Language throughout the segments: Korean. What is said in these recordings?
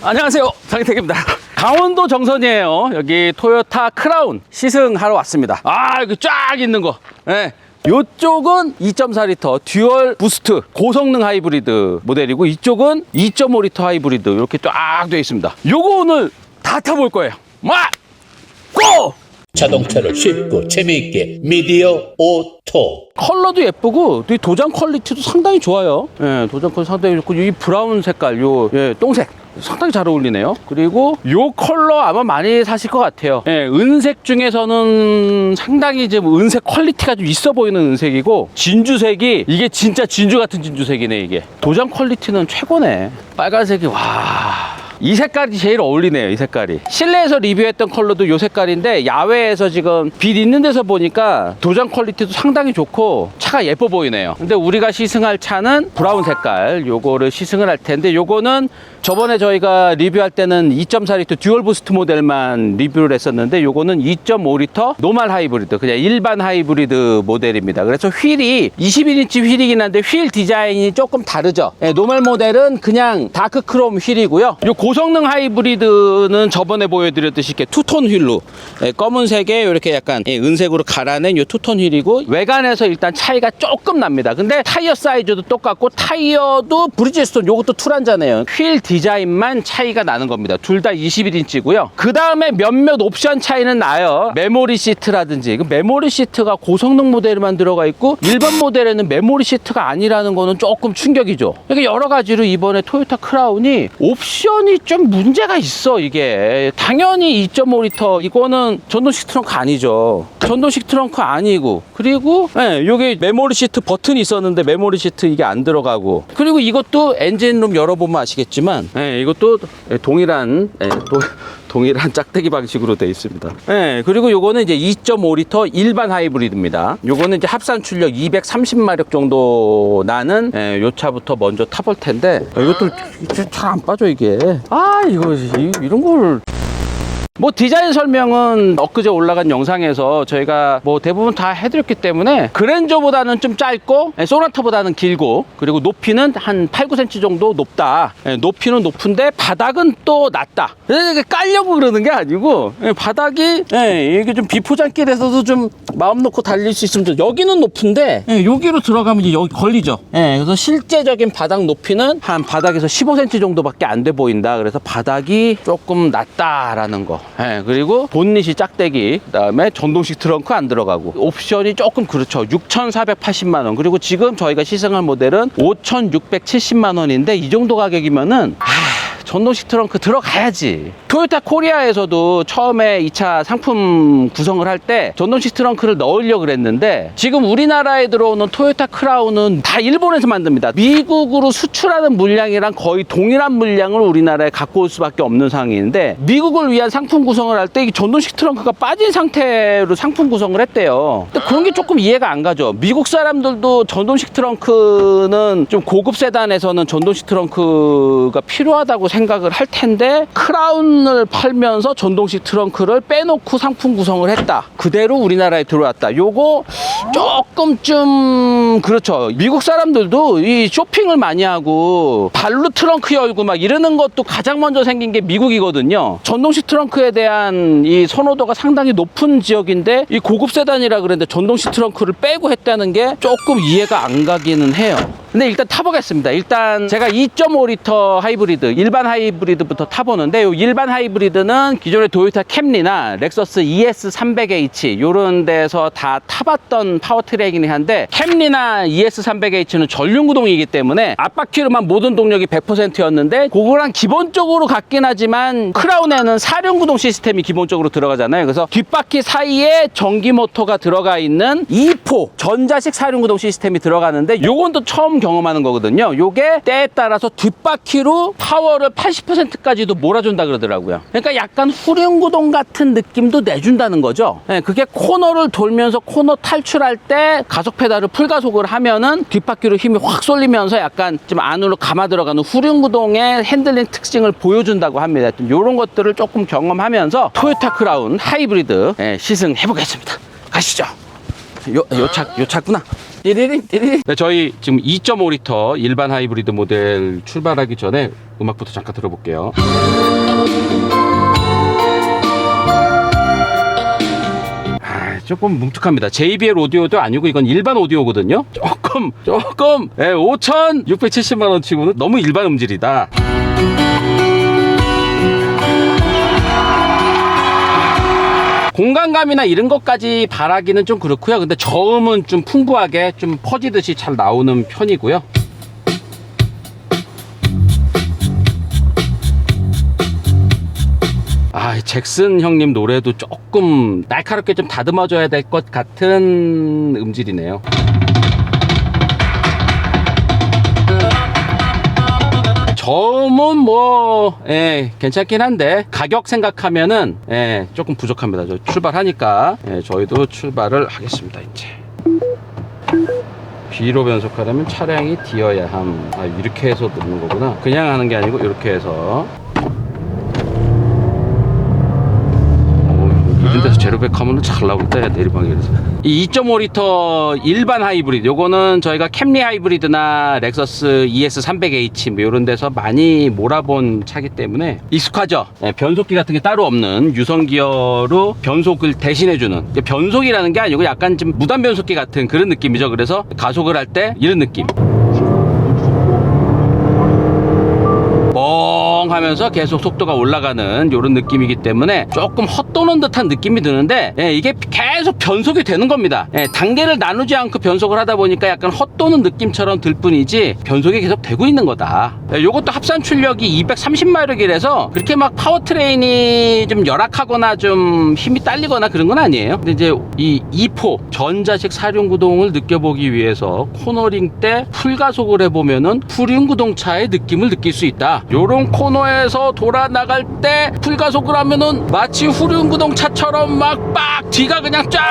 안녕하세요, 장희택입니다. 강원도 정선이에요. 여기 토요타 크라운 시승하러 왔습니다. 여기 쫙 있는 거. 네. 이쪽은 2.4L 듀얼 부스트 고성능 하이브리드 모델이고, 이쪽은 2.5L 하이브리드 이렇게 쫙 되어 있습니다. 요거 오늘 다 타볼 거예요. 고! 자동차를 쉽고 재미있게 미디어 오토. 컬러도 예쁘고 이 도장 퀄리티도 상당히 좋아요. 예, 도장 퀄리티 상당히 좋고, 이 브라운 색깔, 똥색 상당히 잘 어울리네요. 그리고 요 컬러 아마 많이 사실 것 같아요. 예, 은색 중에서는 상당히 이제 은색 퀄리티가 좀 있어 보이는 은색이고, 진주색이 이게 진짜 진주 같은 진주색이네. 이게 도장 퀄리티는 최고네. 빨간색이 이 색깔이 제일 어울리네요. 이 색깔이 실내에서 리뷰했던 컬러도 이 색깔인데, 야외에서 지금 빛 있는 데서 보니까 도장 퀄리티도 상당히 좋고 차가 예뻐 보이네요. 근데 우리가 시승할 차는 브라운 색깔, 요거를 시승을 할 텐데, 요거는 저번에 저희가 리뷰할 때는 2.4L 듀얼 부스트 모델만 리뷰를 했었는데, 요거는 2.5L 노멀 하이브리드, 그냥 일반 하이브리드 모델입니다. 그래서 휠이 21인치 휠이긴 한데 휠 디자인이 조금 다르죠. 노멀 모델은 그냥 다크 크롬 휠이고요. 요 고성능 하이브리드는 저번에 보여드렸듯이 이렇게 투톤 휠로, 검은색에 이렇게 약간 은색으로 갈아낸 요 투톤 휠이고, 외관에서 일단 차이가 조금 납니다. 근데 타이어 사이즈도 똑같고, 타이어도 브리지스톤 요것도 투란자네요. 휠 디자인만 차이가 나는 겁니다. 둘 다 21인치고요. 그 다음에 몇몇 옵션 차이는 나요. 메모리 시트라든지, 그 메모리 시트가 고성능 모델에만 들어가 있고 일반 모델에는 메모리 시트가 아니라는 거는 조금 충격이죠. 그러니까 여러 가지로 이번에 토요타 크라운이 옵션이 좀 문제가 있어. 이게 당연히 2.5L 이거는 전동식 트렁크 아니죠. 전동식 트렁크 아니고, 그리고 여기 메모리 시트 버튼이 있었는데 메모리 시트 이게 안 들어가고, 그리고 이것도 엔진룸 열어보면 아시겠지만 이것도 동일한 동일한 짝대기 방식으로 되어 있습니다. 그리고 요거는 이제 2.5L 일반 하이브리드입니다. 요거는 이제 합산 출력 230마력 정도 나는 요 차부터 먼저 타볼 텐데, 이것도 잘 안 빠져 이게. 이런 걸. 디자인 설명은 엊그제 올라간 영상에서 저희가 대부분 다 해드렸기 때문에, 그랜저보다는 좀 짧고 소나타보다는 길고, 그리고 높이는 한 8, 9cm 정도 높다. 높이는 높은데 바닥은 또 낮다. 그래서 깔려고 그러는 게 아니고, 바닥이 이게 좀 비포장길에서도 좀 마음 놓고 달릴 수 있으면, 여기는 높은데 여기로 들어가면 이제 여기 걸리죠. 그래서 실제적인 바닥 높이는 한 바닥에서 15cm 정도밖에 안 돼 보인다. 그래서 바닥이 조금 낮다라는 거. 그리고 본닛이 짝대기, 그 다음에 전동식 트렁크 안 들어가고, 옵션이 조금 그렇죠. 6,480만원. 그리고 지금 저희가 시승할 모델은 5,670만원인데, 이 정도 가격이면은 전동식 트렁크 들어가야지. 토요타 코리아에서도 처음에 이 차 상품 구성을 할 때 전동식 트렁크를 넣으려고 그랬는데, 지금 우리나라에 들어오는 토요타 크라운은 다 일본에서 만듭니다. 미국으로 수출하는 물량이랑 거의 동일한 물량을 우리나라에 갖고 올 수밖에 없는 상황인데, 미국을 위한 상품 구성을 할 때 이 전동식 트렁크가 빠진 상태로 상품 구성을 했대요. 근데 그런 게 조금 이해가 안 가죠. 미국 사람들도 전동식 트렁크는 좀 고급 세단에서는 전동식 트렁크가 필요하다고 생각을 할 텐데, 크라운을 팔면서 전동식 트렁크를 빼놓고 상품 구성을 했다. 그대로 우리나라에 들어왔다. 요거 조금 좀 그렇죠. 미국 사람들도 이 쇼핑을 많이 하고 발로 트렁크 열고 막 이러는 것도 가장 먼저 생긴 게 미국이거든요. 전동식 트렁크에 대한 이 선호도가 상당히 높은 지역인데, 이 고급 세단이라 그랬는데 전동식 트렁크를 빼고 했다는 게 조금 이해가 안 가기는 해요. 근데 일단 타보겠습니다. 일단 제가 2.5L 하이브리드, 일반 하이브리드부터 타보는데, 이 일반 하이브리드는 기존의 토요타 캠리나 렉서스 ES300H 요런 데서 다 타봤던 파워트랙이긴 한데, 캠리나 ES300H는 전륜구동이기 때문에 앞바퀴로만 모든 동력이 100%였는데, 그거랑 기본적으로 같긴 하지만 크라운에는 4륜구동 시스템이 기본적으로 들어가잖아요. 그래서 뒷바퀴 사이에 전기 모터가 들어가 있는 2포 전자식 4륜구동 시스템이 들어가는데, 요건 또 처음 경험하는 거거든요. 요게 때에 따라서 뒷바퀴로 파워를 80%까지도 몰아준다 그러더라고요. 그러니까 약간 후륜구동 같은 느낌도 내준다는 거죠. 그게 코너를 돌면서 코너 탈출할 때 가속 페달을 풀가속을 하면은 뒷바퀴로 힘이 확 쏠리면서 약간 좀 안으로 감아 들어가는 후륜구동의 핸들링 특징을 보여준다고 합니다. 이런 것들을 조금 경험하면서 토요타 크라운 하이브리드 시승해 보겠습니다. 가시죠. 요 차구나. 띠리링. 네, 저희 지금 2.5리터 일반 하이브리드 모델 출발하기 전에 음악부터 잠깐 들어볼게요. 조금 뭉툭합니다. JBL 오디오도 아니고 이건 일반 오디오거든요. 조금 5,670만 원 치고는 너무 일반 음질이다. 공간감이나 이런 것까지 바라기는 좀 그렇고요. 근데 저음은 좀 풍부하게 좀 퍼지듯이 잘 나오는 편이고요. 잭슨 형님 노래도 조금 날카롭게 좀 다듬어줘야 될 것 같은 음질이네요. 저음은 뭐 괜찮긴 한데 가격 생각하면은 조금 부족합니다. 저 출발하니까 저희도 출발을 하겠습니다. 이제 B로 변속하려면 차량이 뒤어야 함. 이렇게 해서 넣는 거구나. 그냥 하는 게 아니고 이렇게 해서. 이런 데서 제로백 하면 잘 나오겠다. 내리막이라서. 이 2.5리터 일반 하이브리드, 요거는 저희가 캠리 하이브리드나 렉서스 ES300H 뭐 이런 데서 많이 몰아본 차기 때문에 익숙하죠. 변속기 같은 게 따로 없는 유선 기어로 변속을 대신해주는, 변속이라는 게 아니고 약간 좀 무단 변속기 같은 그런 느낌이죠. 그래서 가속을 할 때 이런 느낌, 뻥 하면서 계속 속도가 올라가는 이런 느낌이기 때문에 조금 헛도는 듯한 느낌이 드는데 이게 계속 변속이 되는 겁니다. 단계를 나누지 않고 변속을 하다 보니까 약간 헛도는 느낌처럼 들 뿐이지 변속이 계속 되고 있는 거다. 요것도 합산 출력이 230마력이라서 그렇게 막 파워트레인이 좀 열악하거나 좀 힘이 딸리거나 그런 건 아니에요. 근데 이제 이 2포 전자식 사륜구동을 느껴보기 위해서 코너링 때 풀가속을 해보면은 후륜구동차의 느낌을 느낄 수 있다. 요런 코너에서 돌아 나갈 때 풀가속을 하면은 마치 후륜구동차처럼 막 빡 뒤가 그냥 쫙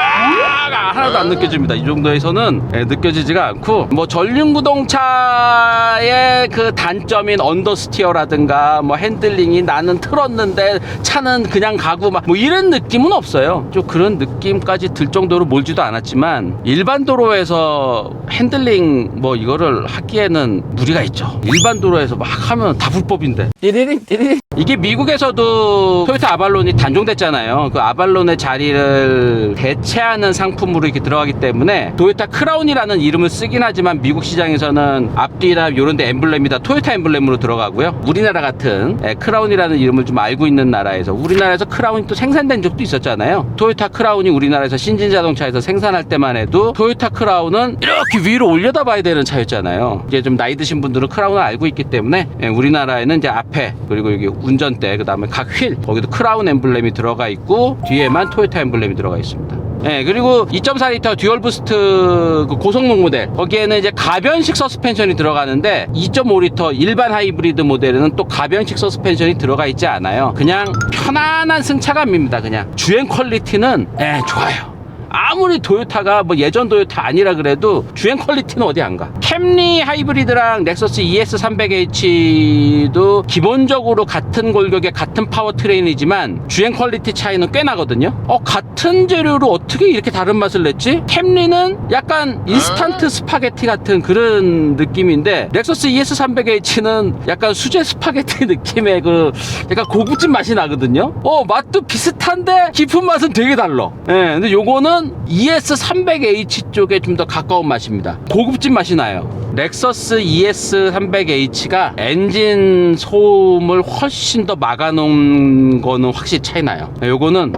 하나도 안 느껴집니다. 이 정도에서는 느껴지지가 않고, 뭐 전륜구동차의 그 단점인 언더스티어라든가 뭐 핸들링이 나는 틀었는데 차는 그냥 가고 막 뭐 이런 느낌은 없어요. 좀 그런 느낌까지 들 정도로 몰지도 않았지만 일반 도로에서 핸들링 뭐 이거를 하기에는 무리가 있죠. 일반 도로에서 막 하면 다 불법인데. 띠리링. 이게 미국에서도 토요타 아발론이 단종됐잖아요. 그 아발론의 자리를 대체하는 상품으로 이렇게 들어가기 때문에 토요타 크라운이라는 이름을 쓰긴 하지만 미국 시장에서는 앞뒤나 이런 데 엠블렘이 다 토요타 엠블렘으로 들어가고요. 우리나라 같은 크라운이라는 이름을 좀 알고 있는 나라에서, 우리나라에서 크라운이 또 생산된 적도 있었잖아요. 토요타 크라운이 우리나라에서 신진자동차에서 생산할 때만 해도 토요타 크라운은 이렇게 위로 올려다 봐야 되는 차였잖아요. 이제 좀 나이 드신 분들은 크라운을 알고 있기 때문에 우리나라에는 이제 앞에, 그리고 여기 운전대, 그 다음에 각 휠, 거기도 크라운 엠블렘이 들어가 있고 뒤에만 토요타 엠블렘이 들어가 있습니다. 그리고 2.4리터 듀얼 부스트 그 고성능 모델, 거기에는 이제 가변식 서스펜션이 들어가는데 2.5리터 일반 하이브리드 모델에는 또 가변식 서스펜션이 들어가 있지 않아요. 그냥 편안한 승차감입니다. 그냥 주행 퀄리티는 좋아요. 아무리 토요타가 뭐 예전 토요타 아니라 그래도 주행 퀄리티는 어디 안 가. 캠리 하이브리드랑 넥서스 ES300H도 기본적으로 같은 골격에 같은 파워트레인이지만 주행 퀄리티 차이는 꽤 나거든요. 같은 재료로 어떻게 이렇게 다른 맛을 냈지? 캠리는 약간 인스턴트 스파게티 같은 그런 느낌인데 넥서스 ES300H는 약간 수제 스파게티 느낌의 그 약간 고급진 맛이 나거든요. 맛도 비슷한데 깊은 맛은 되게 달라. 근데 요거는 ES300H 쪽에 좀 더 가까운 맛입니다. 고급진 맛이 나요. 렉서스 ES300H가 엔진 소음을 훨씬 더 막아놓은 거는 확실히 차이 나요. 요거는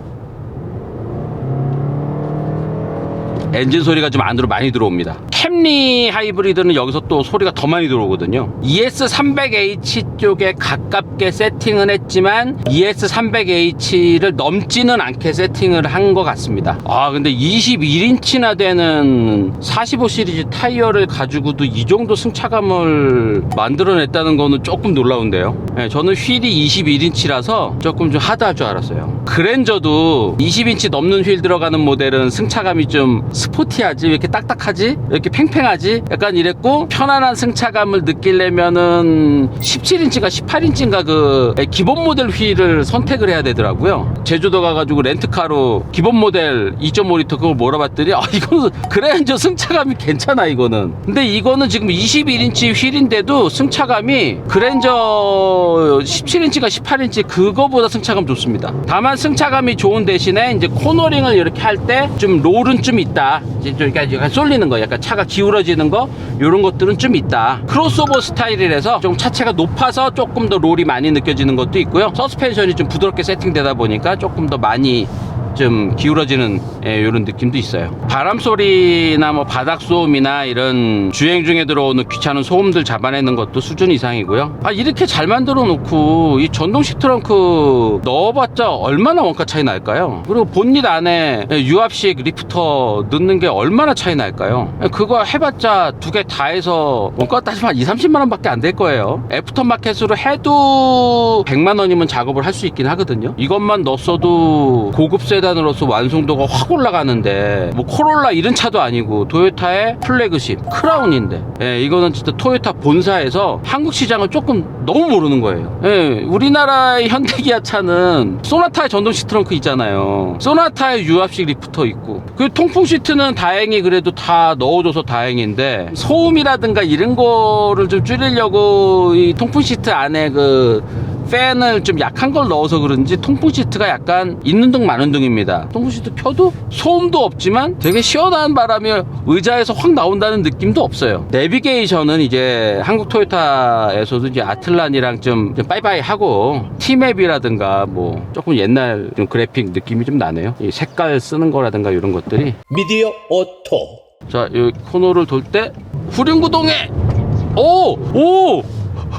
엔진 소리가 좀 안으로 많이 들어옵니다. 캠리 하이브리드는 여기서 또 소리가 더 많이 들어오거든요. ES300H 쪽에 가깝게 세팅은 했지만 ES300H를 넘지는 않게 세팅을 한 것 같습니다. 근데 21인치나 되는 45 시리즈 타이어를 가지고도 이 정도 승차감을 만들어냈다는 거는 조금 놀라운데요. 저는 휠이 21인치라서 조금 좀 하드할 줄 알았어요. 그랜저도 20인치 넘는 휠 들어가는 모델은 승차감이 좀 스포티하지, 왜 이렇게 딱딱하지? 이렇게 팽팽하지? 약간 이랬고, 편안한 승차감을 느끼려면은 17인치가 18인치인가 그 기본 모델 휠을 선택을 해야 되더라고요. 제주도 가가지고 렌트카로 기본 모델 2.5L 그걸 몰아봤더니 이거는 그랜저 승차감이 괜찮아 이거는. 근데 이거는 지금 21인치 휠인데도 승차감이 그랜저 17인치가 18인치 그거보다 승차감 좋습니다. 다만 승차감이 좋은 대신에 이제 코너링을 이렇게 할 때 좀 롤은 좀 있다. 이제 좀 약간 쏠리는 거, 약간 차가 기울어지는 거, 이런 것들은 좀 있다. 크로스오버 스타일이라서 좀 차체가 높아서 조금 더 롤이 많이 느껴지는 것도 있고요. 서스펜션이 좀 부드럽게 세팅되다 보니까 조금 더 많이 좀 기울어지는 이런 느낌도 있어요. 바람 소리나 뭐 바닥 소음이나 이런 주행 중에 들어오는 귀찮은 소음들 잡아내는 것도 수준 이상이고요. 이렇게 잘 만들어 놓고 이 전동식 트렁크 넣어봤자 얼마나 원가 차이 날까요? 그리고 본닛 안에 유압식 리프터 넣는 게 얼마나 차이 날까요? 그거 해봤자 두 개 다 해서 원가 따지면 한 2~30만 원 밖에 안 될 거예요. 애프터마켓으로 해도 100만 원이면 작업을 할 수 있긴 하거든요. 이것만 넣었어도 고급 세단으로서 완성도가 확 올라가는데, 뭐 코롤라 이런 차도 아니고 도요타의 플래그십 크라운인데, 이거는 진짜 토요타 본사에서 한국 시장을 조금 너무 모르는 거예요. 우리나라의 현대기아 차는 소나타의 전동식 트렁크 있잖아요. 소나타의 유압식 리프터 있고, 그 통풍 시트는 다행히 그래도 다 넣어줘서 다행인데, 소음이라든가 이런 거를 좀 줄이려고 이 통풍 시트 안에 그 팬을 좀 약한 걸 넣어서 그런지 통풍 시트가 약간 있는 둥 마는 둥입니다. 통풍 시트 펴도 소음도 없지만 되게 시원한 바람이 의자에서 확 나온다는 느낌도 없어요. 내비게이션은 이제 한국 토요타에서도 이제 아틀란이랑 좀 빠이빠이 하고, T맵이라든가 뭐 조금 옛날 좀 그래픽 느낌이 좀 나네요. 이 색깔 쓰는 거라든가 이런 것들이. 미디어 오토. 자, 이 코너를 돌 때 후륜구동에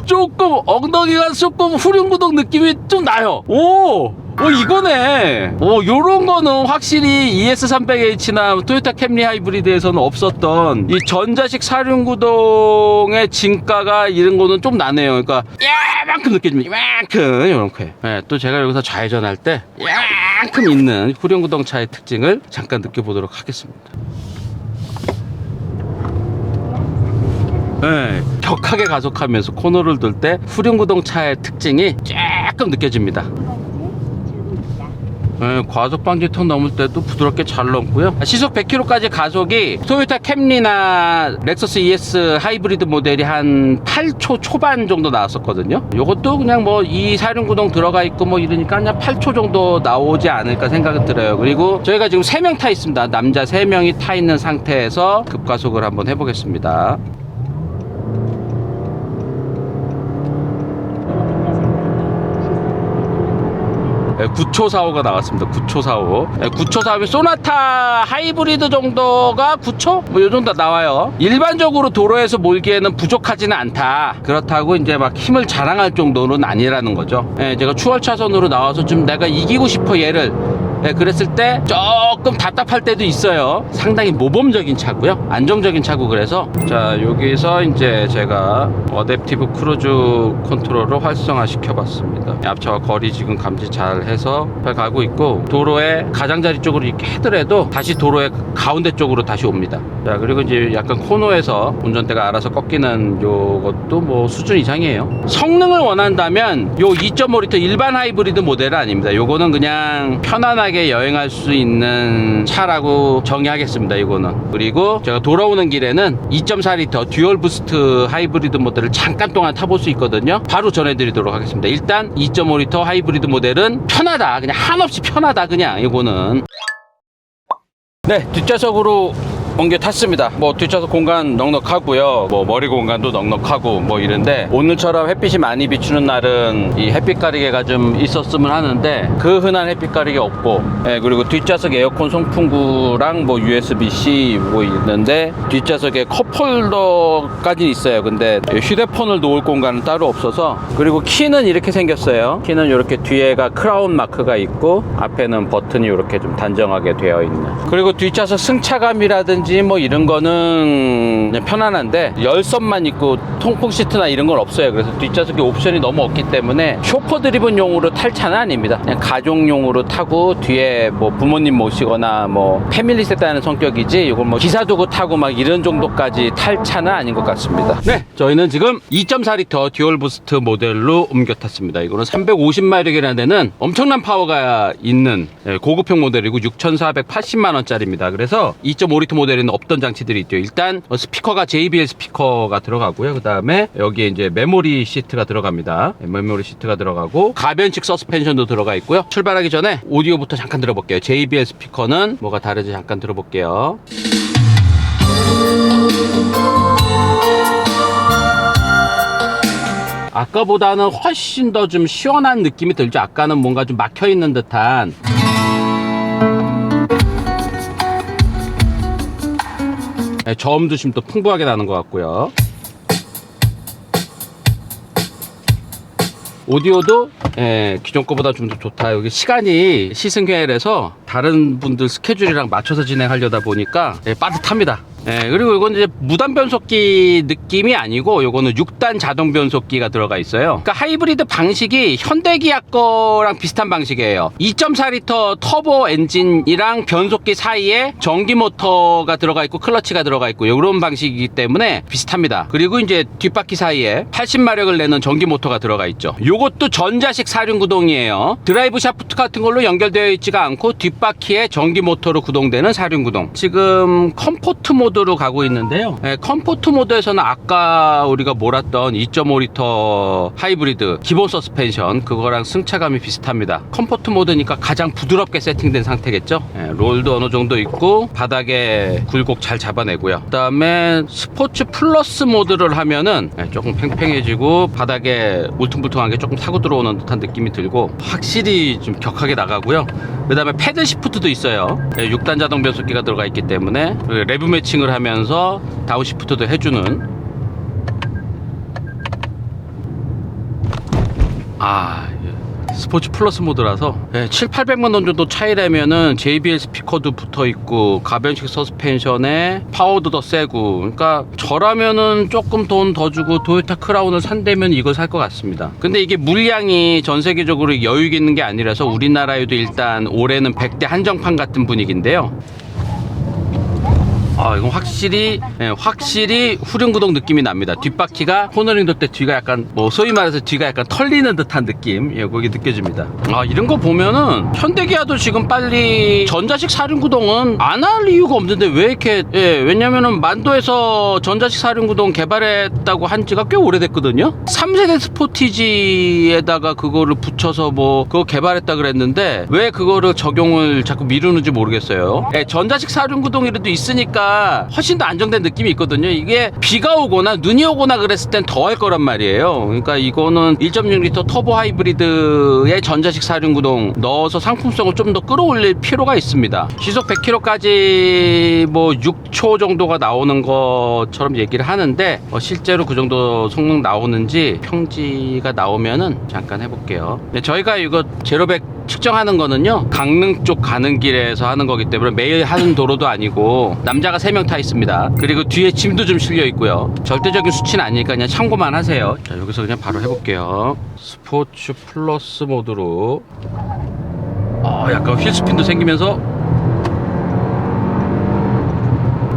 조금 엉덩이가 조금 후륜구동 느낌이 좀 나요. 이거네. 요런 거는 확실히 ES300H나 토요타 캠리 하이브리드에서는 없었던 이 전자식 사륜구동의 진가가 이런 거는 좀 나네요. 그러니까 야만큼 느껴집니다. 야만큼 요렇게. 또 제가 여기서 좌회전할 때 야만큼 있는 후륜구동 차의 특징을 잠깐 느껴보도록 하겠습니다. 격하게 가속하면서 코너를 돌 때 후륜구동 차의 특징이 조금 느껴집니다. 과속 방지 턱 넘을 때도 부드럽게 잘 넘고요. 시속 100km까지 가속이 토요타 캠리나 렉서스 ES 하이브리드 모델이 한 8초 초반 정도 나왔었거든요. 요것도 그냥 뭐 이 사륜구동 들어가 있고 뭐 이러니까 그냥 8초 정도 나오지 않을까 생각이 들어요. 그리고 저희가 지금 3명 타 있습니다. 남자 3명이 타 있는 상태에서 급가속을 한번 해보겠습니다. 9초 45가 나왔습니다. 9초 45. 9초 45면 소나타 하이브리드 정도가 9초? 뭐 요 정도 나와요. 일반적으로 도로에서 몰기에는 부족하지는 않다. 그렇다고 이제 막 힘을 자랑할 정도는 아니라는 거죠. 제가 추월 차선으로 나와서 좀 내가 이기고 싶어 얘를. 그랬을 때 조금 답답할 때도 있어요. 상당히 모범적인 차고요. 안정적인 차고. 그래서 자, 여기서 이제 제가 어댑티브 크루즈 컨트롤을 활성화 시켜봤습니다. 앞차와 거리 지금 감지 잘 해서 잘 가고 있고, 도로의 가장자리 쪽으로 이렇게 하더라도 다시 도로의 가운데 쪽으로 다시 옵니다. 자, 그리고 이제 약간 코너에서 운전대가 알아서 꺾이는 요것도 뭐 수준 이상이에요. 성능을 원한다면 요 2.5L 일반 하이브리드 모델은 아닙니다. 요거는 그냥 편안하게 여행할 수 있는 차라고 정의하겠습니다. 이거는. 그리고 제가 돌아오는 길에는 2.4L 듀얼 부스트 하이브리드 모델을 잠깐 동안 타볼 수 있거든요. 바로 전해드리도록 하겠습니다. 일단 2.5L 하이브리드 모델은 편하다. 그냥 한없이 편하다. 그냥 이거는. 네, 뒷좌석으로 옮겨 탔습니다. 뭐 뒷좌석 공간 넉넉하고요. 뭐 머리 공간도 넉넉하고 뭐 이런데, 오늘처럼 햇빛이 많이 비추는 날은 이 햇빛 가리개가 좀 있었으면 하는데 그 흔한 햇빛 가리개 없고, 그리고 뒷좌석 에어컨 송풍구랑 뭐 USB-C 뭐 있는데, 뒷좌석에 컵홀더까지 있어요. 근데 휴대폰을 놓을 공간은 따로 없어서. 그리고 키는 이렇게 생겼어요. 키는 이렇게 뒤에가 크라운 마크가 있고 앞에는 버튼이 이렇게 좀 단정하게 되어 있는. 그리고 뒷좌석 승차감이라든지 라운지 뭐 이런 거는 그냥 편안한데 열선만 있고 통풍 시트나 이런 건 없어요. 그래서 뒷좌석에 옵션이 너무 없기 때문에 쇼퍼 드리븐용으로 탈 차는 아닙니다. 그냥 가족용으로 타고 뒤에 뭐 부모님 모시거나 뭐 패밀리 세다는 성격이지 이걸 뭐 기사 두고 타고 막 이런 정도까지 탈 차는 아닌 것 같습니다. 네, 저희는 지금 2.4L 듀얼 부스트 모델로 옮겨 탔습니다. 이거는 350마력이라는 데는 엄청난 파워가 있는 고급형 모델이고 6,480만원짜리입니다. 그래서 2.5L 모델에는 없던 장치들이 있죠. 일단 스피커가 JBL 스피커가 들어가고요. 그 다음에 여기에 이제 메모리 시트가 들어갑니다. 메모리 시트가 들어가고 가변식 서스펜션도 들어가 있고요. 출발하기 전에 오디오부터 잠깐 들어볼게요. JBL 스피커는 뭐가 다른지 잠깐 들어볼게요. 아까보다는 훨씬 더 좀 시원한 느낌이 들죠. 아까는 뭔가 좀 막혀있는 듯한. 네, 저음도 지금 또 풍부하게 나는 것 같고요. 오디오도 기존 거보다 좀 더 좋다. 여기 시간이 시승회라서 다른 분들 스케줄이랑 맞춰서 진행하려다 보니까 빠듯합니다. 그리고 이건 이제 무단 변속기 느낌이 아니고 요거는 6단 자동 변속기가 들어가 있어요. 그러니까 하이브리드 방식이 현대기아 거랑 비슷한 방식이에요. 2.4L 터보 엔진이랑 변속기 사이에 전기 모터가 들어가 있고 클러치가 들어가 있고 이런 방식이기 때문에 비슷합니다. 그리고 이제 뒷바퀴 사이에 80마력을 내는 전기 모터가 들어가 있죠. 요것도 전자식 사륜구동이에요. 드라이브 샤프트 같은 걸로 연결되어 있지가 않고 뒷바퀴에 전기 모터로 구동되는 사륜구동. 지금 컴포트 모드로 가고 있는데요. 컴포트 모드에서는 아까 우리가 몰았던 2.5L 하이브리드 기본 서스펜션 그거랑 승차감이 비슷합니다. 컴포트 모드니까 가장 부드럽게 세팅된 상태겠죠. 롤도 어느 정도 있고 바닥에 굴곡 잘 잡아내고요. 그 다음에 스포츠 플러스 모드를 하면은 조금 팽팽해지고 바닥에 울퉁불퉁한 게 조금 타고 들어오는 듯한 느낌이 들고 확실히 좀 격하게 나가고요. 그 다음에 패드 시프트도 있어요. 6단 자동 변속기가 들어가 있기 때문에 레브 매칭을 하면서 다운 시프트도 해주는. 스포츠 플러스 모드라서 7,800만원 정도 차이라면은 JBL 스피커도 붙어있고 가변식 서스펜션에 파워도 더 세고, 그러니까 저라면은 조금 돈 더 주고 토요타 크라운을 산다면 이걸 살 것 같습니다. 근데 이게 물량이 전 세계적으로 여유 있는 게 아니라서 우리나라에도 일단 올해는 100대 한정판 같은 분위기인데요. 이건 확실히 후륜구동 느낌이 납니다. 뒷바퀴가 코너링 돌 때 뒤가 약간 소위 말해서 뒤가 약간 털리는 듯한 느낌, 그게 느껴집니다. 이런 거 보면은 현대기아도 지금 빨리 전자식 사륜구동은 안 할 이유가 없는데 왜 이렇게 왜냐면은 만도에서 전자식 사륜구동 개발했다고 한 지가 꽤 오래됐거든요. 3세대 스포티지에다가 그거를 붙여서 그거 개발했다 그랬는데 왜 그거를 적용을 자꾸 미루는지 모르겠어요. 전자식 사륜구동이라도 있으니까 훨씬 더 안정된 느낌이 있거든요. 이게 비가 오거나 눈이 오거나 그랬을 땐 더 할 거란 말이에요. 그러니까 이거는 1.6L 터보 하이브리드의 전자식 사륜구동 넣어서 상품성을 좀 더 끌어올릴 필요가 있습니다. 시속 100km까지 6초 정도가 나오는 것처럼 얘기를 하는데 실제로 그 정도 성능 나오는지 평지가 나오면은 잠깐 해볼게요. 저희가 이거 제로백 측정하는 거는요, 강릉 쪽 가는 길에서 하는 거기 때문에 매일 하는 도로도 아니고 남자가 3명 타 있습니다. 그리고 뒤에 짐도 좀 실려 있고요. 절대적인 수치는 아니니까 그냥 참고만 하세요. 자, 여기서 그냥 바로 해볼게요. 스포츠 플러스 모드로 약간 휠스핀도 생기면서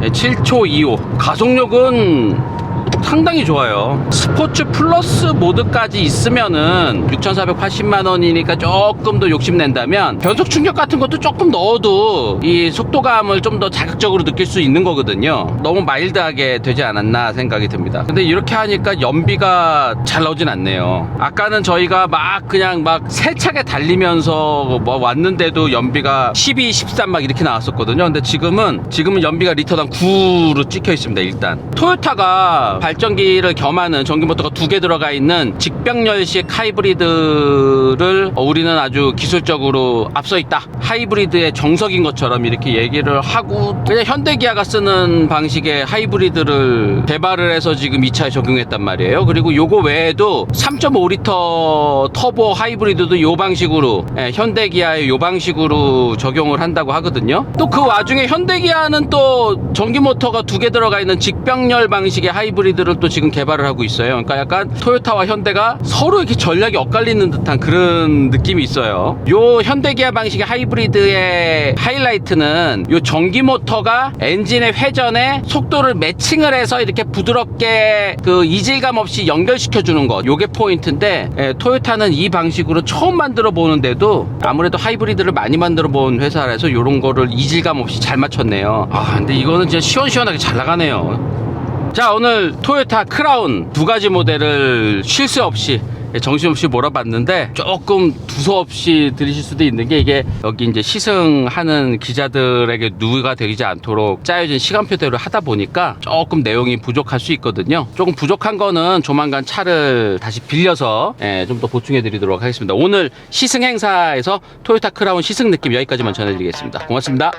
7초 25. 가속력은 상당히 좋아요. 스포츠 플러스 모드까지 있으면은 6,480만원이니까 조금 더 욕심낸다면 변속 충격 같은 것도 조금 넣어도 이 속도감을 좀 더 자극적으로 느낄 수 있는 거거든요. 너무 마일드하게 되지 않았나 생각이 듭니다. 근데 이렇게 하니까 연비가 잘 나오진 않네요. 아까는 저희가 그냥 세차게 달리면서 왔는데도 연비가 12, 13 이렇게 나왔었거든요. 근데 지금은 연비가 리터당 9로 찍혀 있습니다. 일단 토요타가 모터가 발전기를 겸하는 전기 모터가 2개 들어가 있는 직병렬식 하이브리드를 우리는 아주 기술적으로 앞서 있다, 하이브리드의 정석인 것처럼 이렇게 얘기를 하고, 그냥 현대기아가 쓰는 방식의 하이브리드를 개발을 해서 지금 2차에 적용했단 말이에요. 그리고 요거 외에도 3.5리터 터보 하이브리드도 요 방식으로, 현대기아의 요 방식으로 적용을 한다고 하거든요. 또 그 와중에 현대기아는 또 전기 모터가 2개 들어가 있는 직병렬 방식의 하이브리드를 또 지금 개발을 하고 있어요. 그러니까 약간 토요타와 현대가 서로 이렇게 전략이 엇갈리는 듯한 그런 느낌이 있어요. 요 현대기아 방식의 하이브리드의 하이라이트는 요 전기 모터가 엔진의 회전에 속도를 매칭을 해서 이렇게 부드럽게 그 이질감 없이 연결시켜 주는 것, 요게 포인트인데, 토요타는 이 방식으로 처음 만들어 보는데도 아무래도 하이브리드를 많이 만들어 본 회사라서 요런 거를 이질감 없이 잘 맞췄네요. 아, 근데 이거는 진짜 시원시원하게 잘 나가네요. 자, 오늘 토요타 크라운 2가지 모델을 쉴 새 없이 정신없이 몰아봤는데, 조금 두서없이 들으실 수도 있는 게, 이게 여기 이제 시승하는 기자들에게 누가 되지 않도록 짜여진 시간표대로 하다 보니까 조금 내용이 부족할 수 있거든요. 조금 부족한 거는 조만간 차를 다시 빌려서 좀 더 보충해 드리도록 하겠습니다. 오늘 시승 행사에서 토요타 크라운 시승 느낌 여기까지만 전해드리겠습니다. 고맙습니다.